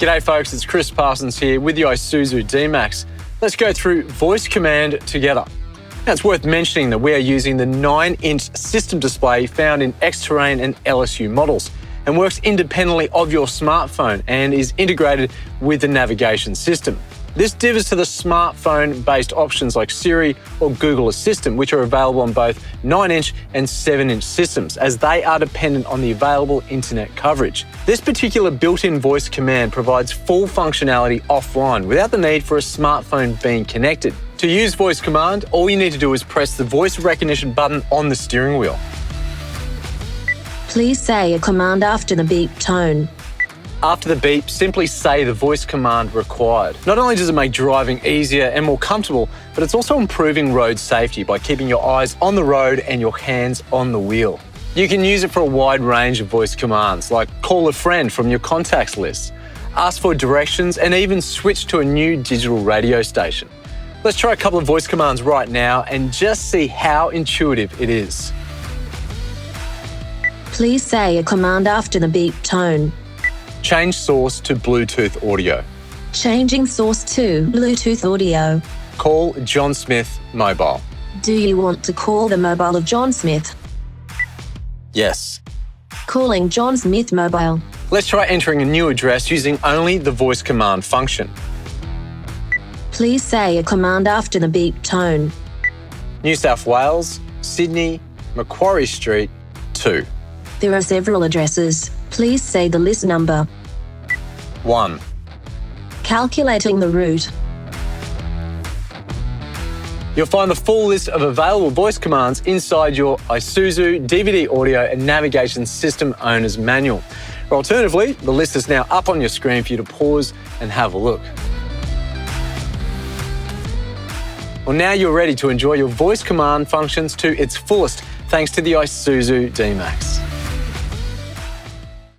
G'day folks, it's Chris Parsons here with the Isuzu D-Max. Let's go through voice command together. Now it's worth mentioning that we are using the 9-inch system display found in X-Terrain and LSU models and works independently of your smartphone and is integrated with the navigation system. This differs to the smartphone-based options like Siri or Google Assistant, which are available on both 9-inch and 7-inch systems, as they are dependent on the available internet coverage. This particular built-in voice command provides full functionality offline without the need for a smartphone being connected. To use voice command, all you need to do is press the voice recognition button on the steering wheel. Please say a command after the beep tone. After the beep, simply say the voice command required. Not only does it make driving easier and more comfortable, but it's also improving road safety by keeping your eyes on the road and your hands on the wheel. You can use it for a wide range of voice commands, like call a friend from your contacts list, ask for directions, and even switch to a new digital radio station. Let's try a couple of voice commands right now and just see how intuitive it is. Please say a command after the beep tone. Change source to Bluetooth audio. Changing source to Bluetooth audio. Call John Smith mobile. Do you want to call the mobile of John Smith? Yes. Calling John Smith mobile. Let's try entering a new address using only the voice command function. Please say a command after the beep tone. New South Wales, Sydney, Macquarie Street, 2. There are several addresses. Please say the list number. 1. Calculating the route. You'll find the full list of available voice commands inside your Isuzu DVD audio and navigation system owner's manual. Or alternatively, the list is now up on your screen for you to pause and have a look. Well, now you're ready to enjoy your voice command functions to its fullest thanks to the Isuzu D-Max.